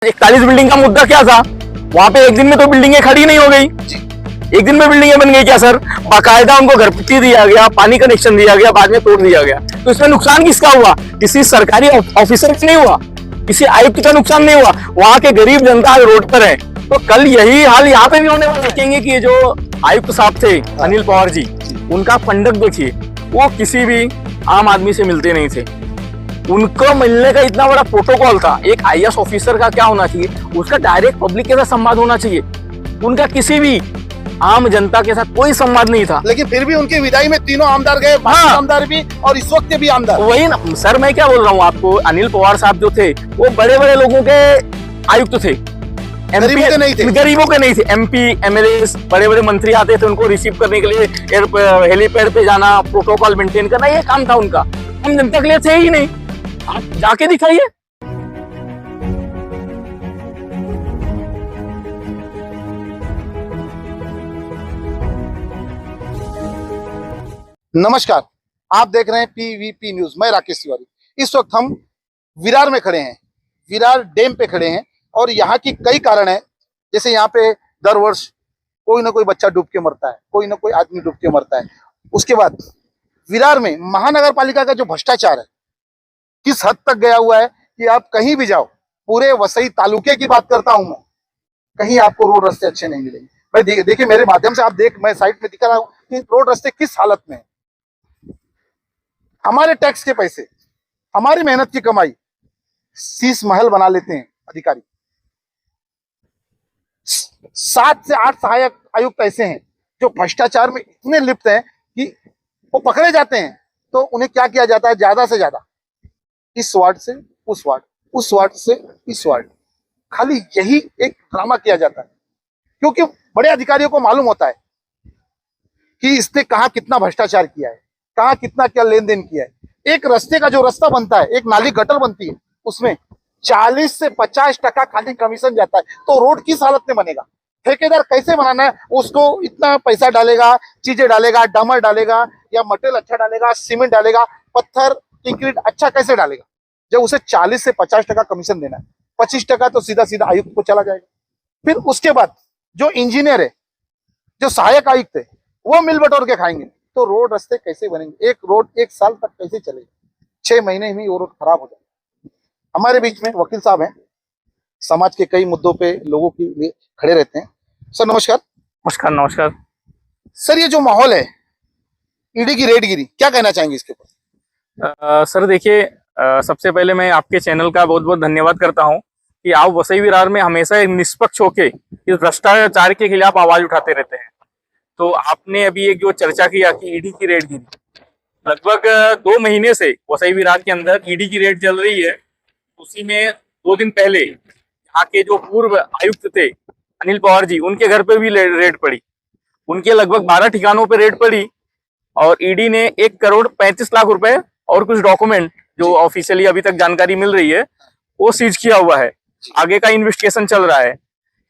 41 building का मुद्दा क्या था? वहां पे एक दिन में तो बिल्डिंगें खड़ी नहीं हो गई। एक दिन में बिल्डिंगें बन गई क्या सर? बाकायदा उनको घरपट्टी दिया गया, पानी कनेक्शन दिया गया, बाद में तोड़ दिया गया। तो इसमें नुकसान किसका हुआ? किसी सरकारी ऑफिसर का नहीं हुआ, किसी आयुक्त का नुकसान नहीं हुआ। वहां के गरीब जनता रोड पर है। तो कल यही हाल यहाँ पे भी होने वाला। देखेंगे कि ये जो आयुक्त साहब थे अनिल पवार जी, उनका पंडक देखिए, वो किसी भी आम आदमी से मिलते नहीं थे। उनको मिलने का इतना बड़ा प्रोटोकॉल था। एक आईएएस ऑफिसर का क्या होना चाहिए? उसका डायरेक्ट पब्लिक के साथ संवाद होना चाहिए। उनका किसी भी आम जनता के साथ कोई संवाद नहीं था। लेकिन फिर भी उनकी विदाई में तीनों आमदार गए, हाँ। आमदार भी और इस वक्त के भी आमदार। वही ना सर, मैं क्या बोल रहा हूँ आपको, अनिल पवार साहब जो थे वो बड़े बड़े लोगों के आयुक्त थे, गरीबों के नहीं थे। गरीबों के नहीं थे। एमपी एमएलए बड़े बड़े मंत्री आते थे, उनको रिसीव करने के लिए हेलीपैड पे जाना, प्रोटोकॉल मेंटेन करना, ये काम था उनका। हम जनता के लिए थे ही नहीं। आप जाके दिखाइए। नमस्कार, आप देख रहे हैं पीवीपी न्यूज। मैं राकेश तिवारी। इस वक्त हम विरार में खड़े हैं, विरार डैम पे खड़े हैं और यहाँ की कई कारण है। जैसे यहाँ पे दर वर्ष कोई ना कोई बच्चा डूब के मरता है, कोई ना कोई आदमी डूब के मरता है। उसके बाद विरार में महानगर पालिका का जो भ्रष्टाचार है किस हद तक गया हुआ है कि आप कहीं भी जाओ, पूरे वसई तालुके की बात करता हूं मैं, कहीं आपको रोड रास्ते अच्छे नहीं मिलेंगे। भाई देखिए मेरे माध्यम से आप मैं साइड में दिखा रहा हूँ कि रोड रास्ते किस हालत में है। हमारे टैक्स के पैसे, हमारी मेहनत की कमाई, शीश महल बना लेते हैं अधिकारी। 7 से 8 सहायक आयुक्त ऐसे हैं जो भ्रष्टाचार में इतने लिप्त हैं कि वो पकड़े जाते हैं तो उन्हें क्या किया जाता है, ज्यादा से ज्यादा इस वार्ड से उस वार्ड, उस वार्ड से इस वार्ड, खाली यही एक ड्रामा किया जाता है। क्योंकि बड़े अधिकारियों को मालूम होता है कि इसने कहाँ कितना भ्रष्टाचार किया है, कहाँ कितना क्या लेन देन किया है। एक रास्ते का जो रास्ता बनता है, एक नाली गटर बनती है, उसमें 40 से 50% खाली कमीशन जाता है। तो रोड किस हालत में बनेगा? ठेकेदार कैसे बनाना है, उसको इतना पैसा डालेगा, चीजें डालेगा, डामर डालेगा या मटेरियल अच्छा डालेगा, सीमेंट डालेगा, पत्थर कंक्रीट अच्छा कैसे डालेगा जब उसे 40 से 50% कमीशन देना है? 25% तो सीधा सीधा आयुक्त को चला जाएगा। फिर उसके बाद जो इंजीनियर है, जो सहायक आयुक्त है, वो मिल बटोर के खाएंगे। तो रोड रास्ते कैसे बनेंगे? एक रोड 1 साल तक कैसे चलेगा? 6 महीने में वो रोड खराब हो जाएगा। हमारे बीच में वकील साहब हैं, समाज के कई मुद्दों पे लोगों के लिए खड़े रहते हैं। सर नमस्कार। नमस्कार। नमस्कार सर, ये जो माहौल है, ईडी की रेडगिरी, क्या कहना चाहेंगे इसके ऊपर? सर देखिए, सबसे पहले मैं आपके चैनल का बहुत बहुत धन्यवाद करता हूं कि आप वसई विरार में हमेशा एक निष्पक्ष होके इस भ्रष्टाचार के खिलाफ आवाज उठाते रहते हैं। तो आपने अभी एक जो चर्चा किया कि ईडी की रेड गिरी, लगभग 2 महीने से वसई विरार के अंदर ईडी की रेड चल रही है। उसी में 2 दिन पहले यहाँ के जो पूर्व आयुक्त थे अनिल पवार जी, उनके घर पे भी रेड पड़ी। उनके लगभग 12 ठिकानों पे रेड पड़ी और ईडी ने 1 करोड़ 35 लाख रुपए और कुछ डॉक्यूमेंट जो ऑफिशियली अभी तक जानकारी मिल रही है वो सीज किया हुआ है। आगे का इन्वेस्टिगेशन चल रहा है।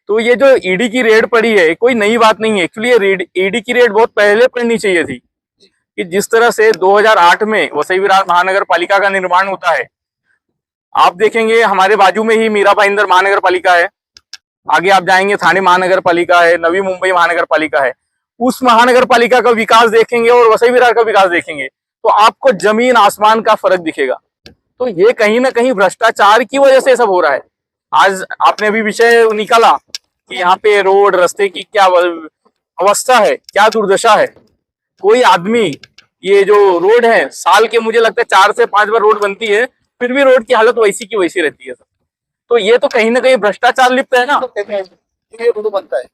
तो ये जो ईडी की रेड पड़ी है कोई नई बात नहीं है। एक्चुअली ईडी की रेड बहुत पहले पड़नी चाहिए थी कि जिस तरह से 2008 में वसई विरार महानगर पालिका का निर्माण होता है। आप देखेंगे हमारे बाजू में ही मीरा भाईंदर महानगर पालिका है, आगे आप जाएंगे थाने महानगर पालिका है, नवी मुंबई महानगर पालिका है। उस महानगर पालिका का विकास देखेंगे और वसई विरार का विकास देखेंगे तो आपको जमीन आसमान का फर्क दिखेगा। तो ये कहीं ना कहीं भ्रष्टाचार की वजह से सब हो रहा है। आज आपने भी विषय निकाला कि यहाँ पे रोड रास्ते की क्या अवस्था है, क्या दुर्दशा है। कोई आदमी, ये जो रोड है साल के मुझे लगता है 4 से 5 बार रोड बनती है, फिर भी रोड की हालत वैसी की वैसी रहती है। तो ये तो कहीं ना कहीं भ्रष्टाचार लिप्त है ना। ये रोड बनता है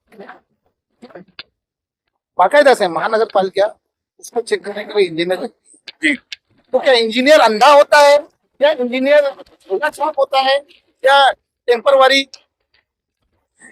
बाकायदा से महानगर पालिका उसको चेक करने के लिए इंजीनियर जी। तो क्या इंजीनियर अंधा होता है या इंजीनियर होता है या टेम्परवारी?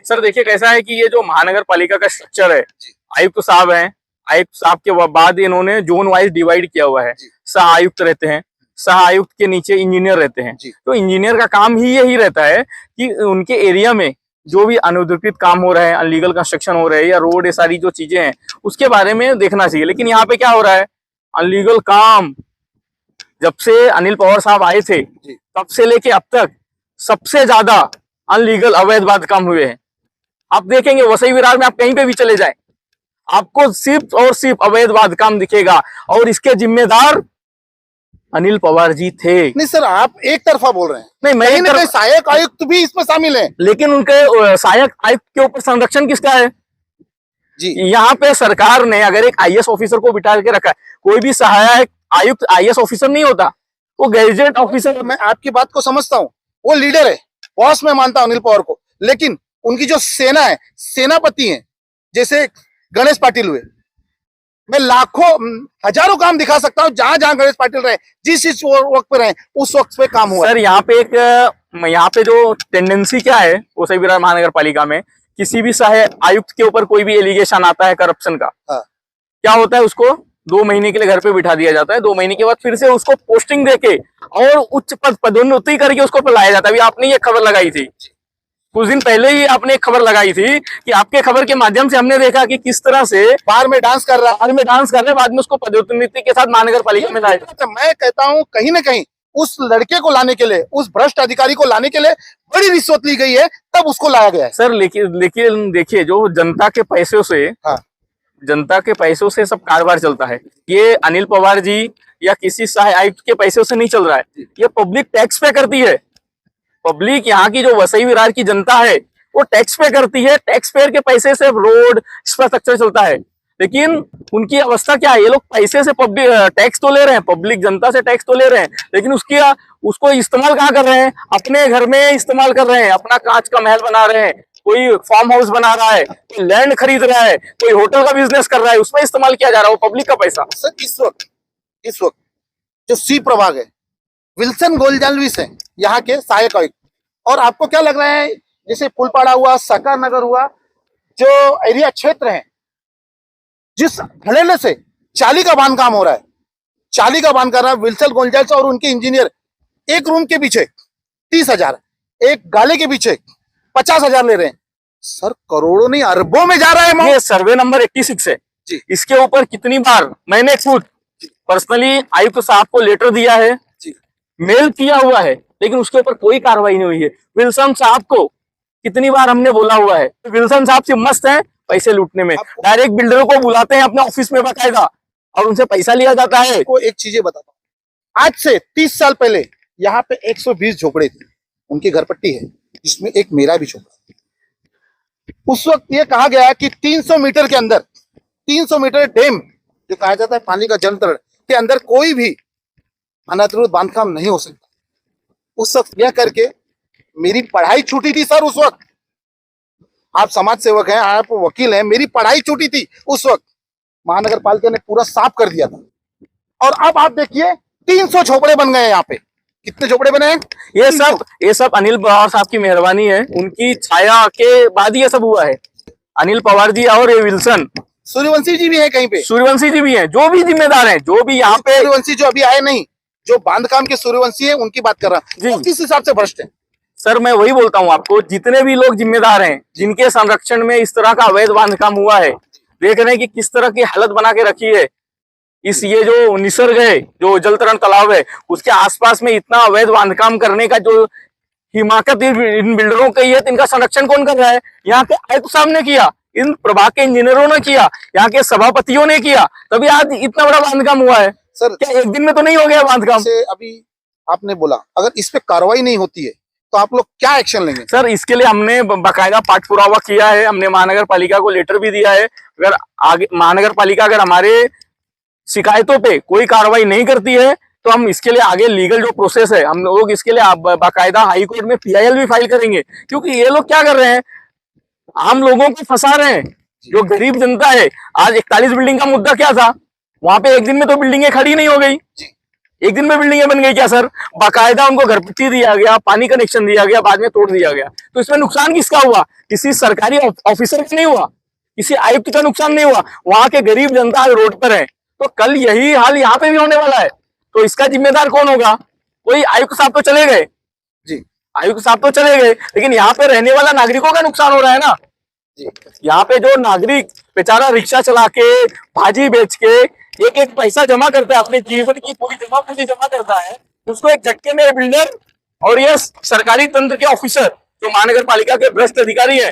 सर देखिए कैसा है कि ये जो महानगर पालिका का स्ट्रक्चर है, आयुक्त साहब हैं, आयुक्त साहब के बाद इन्होंने जोन वाइज डिवाइड किया हुआ है। सह आयुक्त रहते हैं, सह आयुक्त के नीचे इंजीनियर रहते हैं। तो इंजीनियर का काम ही यही रहता है कि उनके एरिया में जो भी अनधिकृत काम हो रहे हैं, अनलीगल कंस्ट्रक्शन हो रहे हैं या रोड, ये सारी जो चीजें हैं उसके बारे में देखना चाहिए। लेकिन यहाँ पे क्या हो रहा है, अनलीगल काम जब से अनिल पवार साहब आए थे तब से लेके अब तक सबसे ज्यादा अनलीगल अवैध बांधकाम हुए हैं। आप देखेंगे वसई विरार में आप कहीं पे भी चले जाएं, आपको सिर्फ और सिर्फ अवैध बांधकाम दिखेगा, और इसके जिम्मेदार अनिल पवार जी थे। नहीं सर, आप एक तरफा बोल रहे हैं। नहीं, मैं कहीं ना कहीं सहायक आयुक्त भी इसमें शामिल है। लेकिन उनके सहायक आयुक्त के ऊपर संरक्षण किसका है जी, यहाँ पे? सरकार ने अगर एक आईएएस ऑफिसर को बिठा के रखा है, कोई भी सहायक आयुक्त आईएएस ऑफिसर नहीं होता, वो गैजेट ऑफिसर। मैं आपकी बात को समझता हूँ, वो लीडर है, बॉस मैं मानता हूँ अनिल पवार को, लेकिन उनकी जो सेना है, सेनापति हैं, जैसे गणेश पाटिल हुए, मैं लाखों हजारों काम दिखा सकता हूँ जहां जहां गणेश पाटिल रहे, जिस वक्त पे रहे, उस वक्त पे काम हुआ। सर यहाँ पे जो टेंडेंसी क्या है वसई विरार महानगर पालिका में, किसी भी सहायक आयुक्त के ऊपर कोई भी एलिगेशन आता है करप्शन का, हाँ। क्या होता है, उसको 2 महीने के लिए घर पे बिठा दिया जाता है। 2 महीने के बाद फिर से उसको पोस्टिंग देके और उच्च पदोन्नति करके उसको लाया जाता है। अभी आपने ये खबर लगाई थी, कुछ दिन पहले ही आपने एक खबर लगाई थी कि आपके खबर के माध्यम से हमने देखा कि किस तरह से बार में डांस कर रहा है, बाद में उसको पदोन्नति के साथ महानगर पालिका में लाया। तो मैं कहता हूं कहीं ना कहीं उस लड़के को लाने के लिए, उस भ्रष्ट अधिकारी को लाने के लिए बड़ी रिश्वत ली गई है, तब उसको लाया गया है। सर लेकिन देखिए, जो जनता के पैसों से, हाँ। जनता के पैसों से सब कारोबार चलता है। ये अनिल पवार जी या किसी सहायक आयुक्त के पैसों से नहीं चल रहा है, ये पब्लिक टैक्स पे करती है। पब्लिक, यहाँ की जो वसई विरार की जनता है वो टैक्स पे करती है, टैक्स पेयर के पैसे से रोड इंफ्रास्ट्रक्चर चलता है। लेकिन उनकी अवस्था क्या है, ये लोग पैसे से पब्लिक टैक्स तो ले रहे हैं, पब्लिक जनता से टैक्स तो ले रहे हैं, लेकिन उसको इस्तेमाल कहाँ कर रहे हैं? अपने घर में इस्तेमाल कर रहे हैं, अपना कांच का महल बना रहे हैं, कोई फार्म हाउस बना रहा है, कोई लैंड खरीद रहा है, कोई होटल का बिजनेस कर रहा है, उसमें इस्तेमाल किया जा रहा है वो पब्लिक का पैसा। सर इस वक्त जो सी प्रभाग है, विल्सन गोलजाल्विस है यहाँ के सहायक आयुक्त, और आपको क्या लग रहा है, जैसे फुलपाड़ा हुआ, सकार नगर हुआ, जो एरिया क्षेत्र है, जिस धड़ेले से चाली का बांध काम हो रहा है, चाली का बांध कर रहा है विल्सन गोलजाल्विस और उनके इंजीनियर, एक रूम के पीछे 30,000, एक गाले के पीछे 50,000 ले रहे हैं। सर करोड़ों नहीं अरबों में जा रहा है। ये सर्वे नंबर 86 है जी। इसके ऊपर कितनी बार मैंने खुद पर्सनली आयुक्त साहब को लेटर दिया है जी, मेल किया हुआ है, लेकिन उसके ऊपर कोई कार्रवाई नहीं हुई है। विल्सन साहब को कितनी बार हमने बोला हुआ है, विल्सन साहब से मस्त है पैसे लूटने में, डायरेक्ट बिल्डरों को बुलाते हैं अपने ऑफिस में बाकायदा और उनसे पैसा लिया जाता है। को एक चीजें बताता हूँ, आज से 30 साल पहले यहाँ पे 120 झोपड़े थे, उनकी घरपट्टी है, जिसमें एक मेरा भी झोपड़ा। उस वक्त ये कहा गया कि 300 मीटर के अंदर, 300 मीटर डैम जो कहा जाता है पानी का जल तरण के अंदर कोई भी अनधिकृत बांधकाम नहीं हो सकता। उस वक्त यह करके मेरी पढ़ाई छूटी थी सर। उस वक्त आप समाज सेवक हैं, आप वकील हैं, मेरी पढ़ाई छूटी थी उस वक्त। महानगर पालिका ने पूरा साफ कर दिया था, और अब आप देखिए 300 झोपड़े बन गए यहाँ पे। कितने झोपड़े बने हैं? ये सब अनिल पवार साहब की मेहरबानी है, उनकी छाया के बाद ये सब हुआ है। अनिल पवार जी और ये विल्सन, सूर्यवंशी जी भी है कहीं पे, सूर्यवंशी जी भी हैं, जो भी जिम्मेदार हैं, जो भी यहाँ पे सूर्यवंशी जो अभी आए नहीं, जो बांधकाम के सूर्यवंशी है उनकी बात कर रहा हूँ, किस हिसाब से भ्रष्ट है। सर मैं वही बोलता हूँ आपको, जितने भी लोग जिम्मेदार हैं, जिनके संरक्षण में इस तरह का अवैध बांधकाम हुआ है, देख रहे हैं कि किस तरह की हालत बना के रखी है। इस ये जो निसर्ग है, जो जल तरण तालाब है, उसके आसपास में इतना अवैध बांधकाम करने का जो हिमाकत इन बिल्डरों की है, इनका संरक्षण कौन कर रहा है? यहाँ के आयुक्त साहब ने किया, इन प्रभाग के इंजीनियरों ने किया, यहाँ के सभापतियों ने किया, तभी आज इतना बड़ा बांधकाम हुआ है। सर क्या एक दिन में तो नहीं हो गया बांधकाम? से अभी आपने बोला अगर इस पे कार्रवाई नहीं होती है तो आप लोग क्या एक्शन लेंगे? सर इसके लिए हमने बाकायदा पाठ पुरावा किया है, हमने महानगर पालिका को लेटर भी दिया है। अगर आगे महानगर पालिका अगर हमारे शिकायतों पे कोई कार्रवाई नहीं करती है तो हम इसके लिए आगे लीगल जो प्रोसेस है, हम लोग इसके लिए बाकायदा हाई कोर्ट में PIL भी फाइल करेंगे। क्योंकि ये लोग क्या कर रहे हैं, आम लोगों को फंसा रहे हैं, जो गरीब जनता है। आज 41 बिल्डिंग का मुद्दा क्या था, वहां पे एक दिन में तो बिल्डिंगें खड़ी नहीं हो गई, एक दिन में बिल्डिंगें बन गई क्या सर? बाकायदा उनको घरपट्टी दिया गया, पानी कनेक्शन दिया गया, बाद में तोड़ दिया गया। तो इसमें नुकसान किसका हुआ? किसी सरकारी ऑफिसर का नहीं हुआ, किसी आयुक्त का नुकसान नहीं हुआ, वहां के गरीब जनता आज रोड पर है। तो कल यही हाल यहाँ पे भी होने वाला है, तो इसका जिम्मेदार कौन होगा? कोई आयुक्त साहब तो चले गए जी, आयुक्त साहब तो चले गए, लेकिन यहाँ पे रहने वाला नागरिकों का नुकसान हो रहा है ना जी। यहाँ पे जो नागरिक बेचारा रिक्शा चला के, भाजी बेच के एक एक पैसा जमा करता है, अपने जीवन की पूरी जमा पूंजी जमा करता है, उसको एक झटके में बिल्डर और ये सरकारी तंत्र के ऑफिसर जो महानगर पालिका के भ्रष्ट अधिकारी हैं,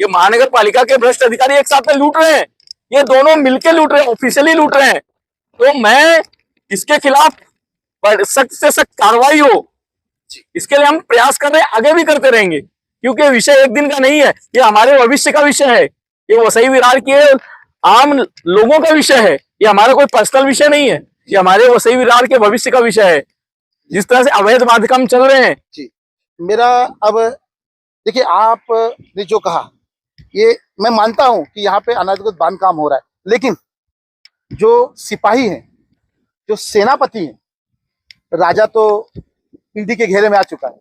ये महानगर पालिका के भ्रष्ट अधिकारी एक साथ में लूट रहे हैं, ये दोनों मिलके लूट रहे हैं, ऑफिशियली लूट रहे हैं। तो मैं इसके खिलाफ सख्त से सख्त कार्रवाई हो, इसके लिए हम प्रयास कर रहे हैं, आगे भी करते रहेंगे, क्योंकि विषय एक दिन का नहीं है, ये हमारे भविष्य का विषय है, ये वसई विरार के आम लोगों का विषय है, ये हमारा कोई पर्सनल विषय नहीं है, ये हमारे वसई विरार के भविष्य का विषय है। जिस तरह से अवैध बांधकाम चल रहे हैं जी, मेरा अब देखिए, आपने जो कहा ये मैं मानता हूं कि यहाँ पे अनधिकृत बांधकाम हो रहा है, लेकिन जो सिपाही हैं, जो सेनापति हैं, राजा तो ईडी के घेरे में आ चुका है।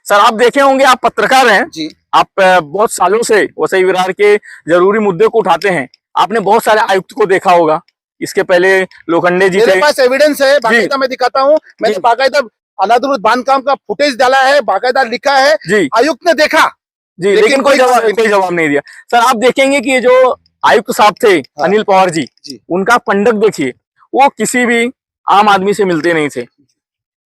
सर आप देखे होंगे, आप पत्रकार हैं जी, आप बहुत सालों से वसई विरार के जरूरी मुद्दे को उठाते हैं, आपने बहुत सारे आयुक्त को देखा होगा, इसके पहले लोखंडे जी मेरे थे। पास एविडेंस है, बाकायदा मैं दिखाता हूँ, मैंने बाकायदा अनधिकृत बांधकाम का फुटेज डाला है, बाकायदा लिखा है जी, आयुक्त ने देखा जी, लेकिन कोई जवाब नहीं दिया। सर आप देखेंगे कि ये जो आयुक्त साहब थे अनिल पवार जी, उनका पंडक देखिए, वो किसी भी आम आदमी से मिलते नहीं थे,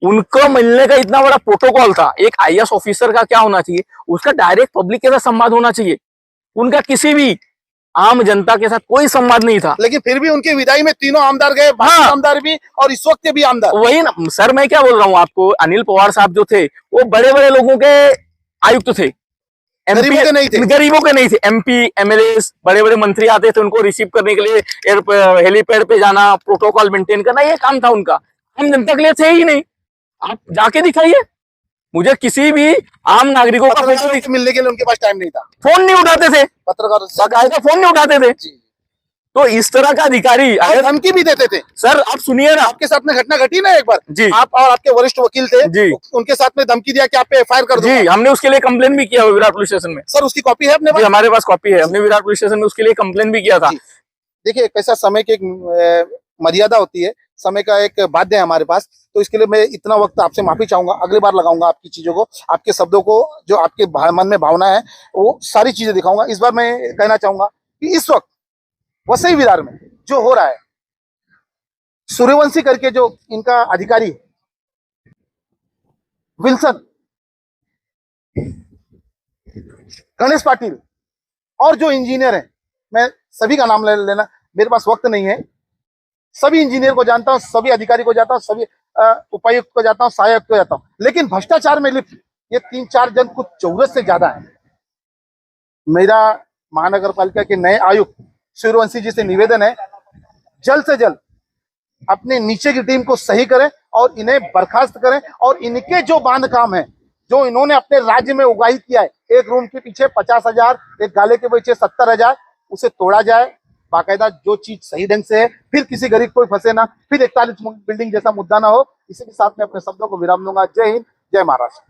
उनको मिलने का इतना बड़ा प्रोटोकॉल था। एक आईएएस ऑफिसर का क्या होना चाहिए, उसका डायरेक्ट पब्लिक के साथ संवाद होना चाहिए, उनका किसी भी आम जनता के साथ कोई संवाद नहीं था। लेकिन फिर भी उनकी विदाई में तीनों आमदार गए, हाँ, आमदार भी और इस वक्त के भी आमदार। वही ना सर, मैं क्या बोल रहा हूँ आपको, अनिल पवार साहब जो थे वो बड़े बड़े लोगों के आयुक्त थे, गरीबों के नहीं थे, गरीबों के नहीं थे। एमपी एमएलए बड़े बड़े मंत्री आते थे, उनको रिसीव करने के लिए हेलीपैड पे जाना, प्रोटोकॉल मेंटेन करना, ये काम था उनका। आम जनता के लिए थे ही नहीं। आप जाके दिखाइए, मुझे किसी भी आम नागरिकों का फोटो मिलने के लिए उनके पास टाइम नहीं था, फोन नहीं उठाते थे, पत्रकार बाकायदा फोन नहीं उठाते थे। तो इस तरह का अधिकारी और धमकी भी देते थे। सर आप सुनिए ना, आपके साथ में घटना घटी ना एक बार जी, आप और आपके वरिष्ठ वकील थे जी, उनके साथ में धमकी दिया कि आप पे एफआईआर कर दूंगा। जी, हमने उसके लिए कंप्लेन भी किया विराट पुलिस स्टेशन में। सर उसकी कॉपी है अपने पास? हमारे पास कॉपी है, हमने विराट पुलिस स्टेशन में उसके लिए कंप्लेन भी किया था। देखिए कैसा, समय की एक मर्यादा होती है, समय का एक बाध्य है हमारे पास, तो इसके लिए मैं इतना वक्त आपसे माफी चाहूंगा, अगली बार लगाऊंगा आपकी चीजों को, आपके शब्दों को, जो आपके मन में भावना है वो सारी चीजें दिखाऊंगा। इस बार मैं कहना चाहूंगा कि इस वक्त वसई विरार में जो हो रहा है, सूर्यवंशी करके जो इनका अधिकारी है, विल्सन, गणेश पाटिल और जो इंजीनियर है, मैं सभी का नाम ले लेना, मेरे पास वक्त नहीं है, सभी इंजीनियर को जानता हूं, सभी अधिकारी को जानता हूं, सभी उपायुक्त को जानता हूं, सहायक को जानता हूं, लेकिन भ्रष्टाचार में लिप्त ये 3-4 जन कुछ जरूरत से ज्यादा है। मेरा महानगर पालिका के नए आयुक्त सूर्यवंशी जी से निवेदन है, जल्द से जल्द अपने नीचे की टीम को सही करें और इन्हें बर्खास्त करें, और इनके जो बांध काम है, जो इन्होंने अपने राज्य में उगाही किया है, एक रूम के पीछे 50,000, एक गाले के पीछे 70,000, उसे तोड़ा जाए, बाकायदा जो चीज सही ढंग से है, फिर किसी गरीब कोई फंसे ना, फिर 41 बिल्डिंग जैसा मुद्दा ना हो। इसी के साथ में अपने शब्दों को विराम दूंगा। जय हिंद, जय महाराष्ट्र।